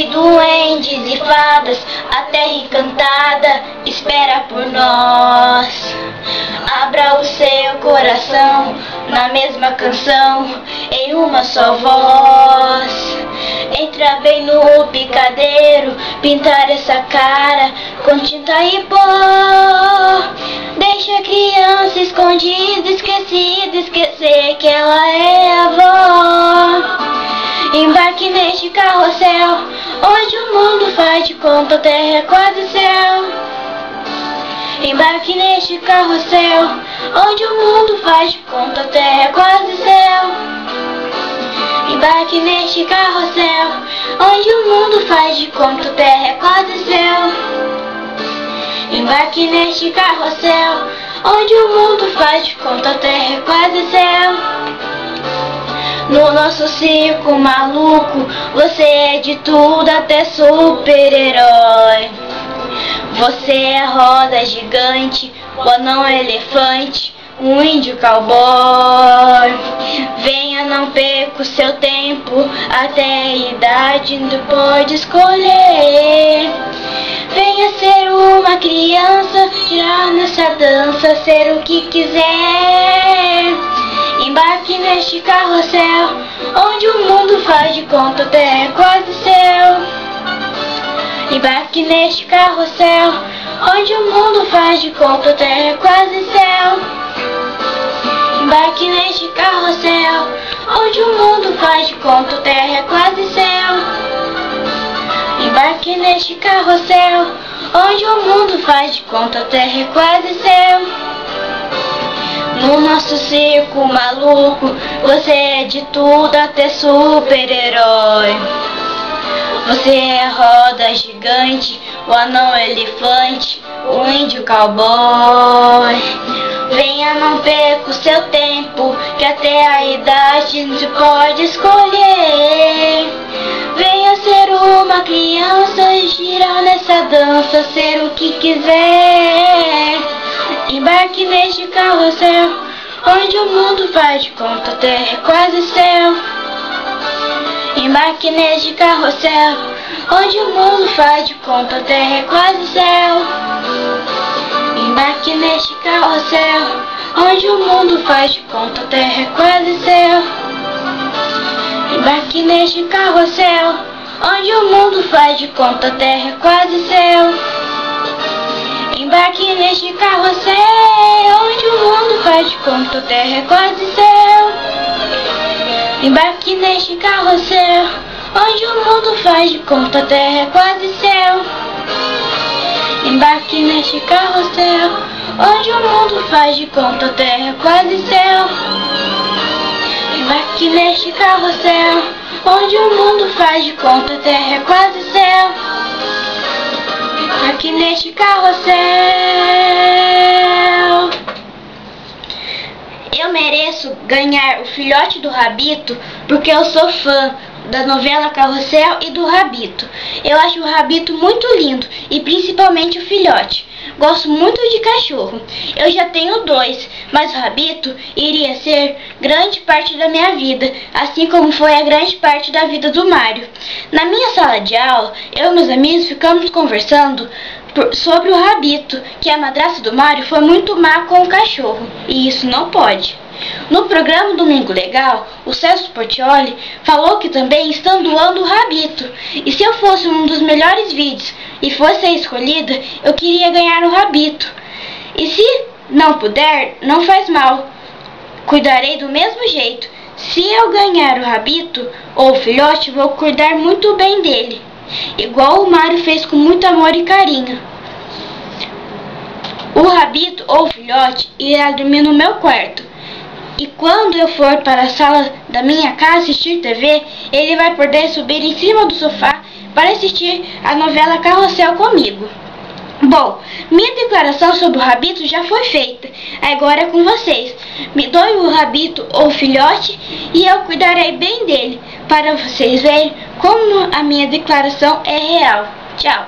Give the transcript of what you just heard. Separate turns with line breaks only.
de duendes e fadas, a terra encantada espera por nós. Abra o seu coração na mesma canção, em uma só voz. Entra bem no picadeiro, pintar essa cara com tinta e pó. Deixa a criança escondida, esquecida, esquecer que ela é avó. Embarque neste carrossel, onde o mundo faz de conta a terra é quase céu. Embarque neste carrossel, onde o mundo faz de conta a terra é quase céu. Embarque neste carrossel, onde o mundo faz de conta a terra é quase céu. Embarque neste carrossel, onde o mundo faz de conta a terra é quase céu. No nosso circo maluco, você é de tudo até super-herói. Você é roda gigante, o anão elefante, um índio cowboy. Venha, não perca o seu tempo, até a idade não pode escolher. Venha ser uma criança, girar nessa dança, ser o que quiser. Embarque neste carrossel, onde o mundo faz de conta a terra é quase céu. Embarque neste carrossel, onde o mundo faz de conta a terra é quase céu. Embarque neste carrossel, onde o mundo faz de conta a terra é quase céu. Embarque neste carrossel, onde o mundo faz de conta a terra é quase céu. No nosso circo maluco, você é de tudo até super-herói. Você é roda gigante, o anão elefante, o índio cowboy. Venha, não perca o seu tempo, que até a idade não se pode escolher. Venha ser uma criança e girar nessa dança, ser o que quiser. Embarque neste carrossel, onde o mundo faz de conta a terra é quase céu. Embarque neste carrossel, onde o mundo faz de conta a terra é quase céu. Embarque neste carrossel, onde o mundo faz de conta a terra é quase céu. Embarque neste carrossel, onde o mundo faz de conta a terra é quase céu. Embarque neste carrossel, onde o mundo faz de conta a terra é quase céu. Embarque neste carrossel, onde o mundo faz de conta a terra é quase céu. Embarque neste carrossel, onde o mundo faz de conta a terra é quase céu. Embarque neste carrossel, onde o mundo faz de conta a terra é quase céu. Embarque neste carrossel. Eu mereço ganhar o filhote do Rabito porque eu sou fã da novela Carrossel e do Rabito. Eu acho o Rabito muito lindo e principalmente o filhote. Gosto muito de cachorro. Eu já tenho 2, mas o Rabito iria ser grande parte da minha vida, assim como foi a grande parte da vida do Mário. Na minha sala de aula, eu e meus amigos ficamos conversando sobre o Rabito, que a madrasta do Mário foi muito má com o cachorro, e isso não pode. No programa Domingo Legal, o Celso Portiolli falou que também estão doando o Rabito, e se eu fosse um dos melhores vídeos e fosse a escolhida, eu queria ganhar o Rabito. E se não puder, não faz mal, cuidarei do mesmo jeito. Se eu ganhar o Rabito ou o filhote, vou cuidar muito bem dele, igual o Mário fez com muito amor e carinho. O Rabito ou o filhote irá dormir no meu quarto. E quando eu for para a sala da minha casa assistir TV, ele vai poder subir em cima do sofá para assistir a novela Carrossel comigo. Bom, minha declaração sobre o Rabito já foi feita. Agora é com vocês. Me doe o Rabito ou o filhote e eu cuidarei bem dele, para vocês verem como a minha declaração é real. Tchau.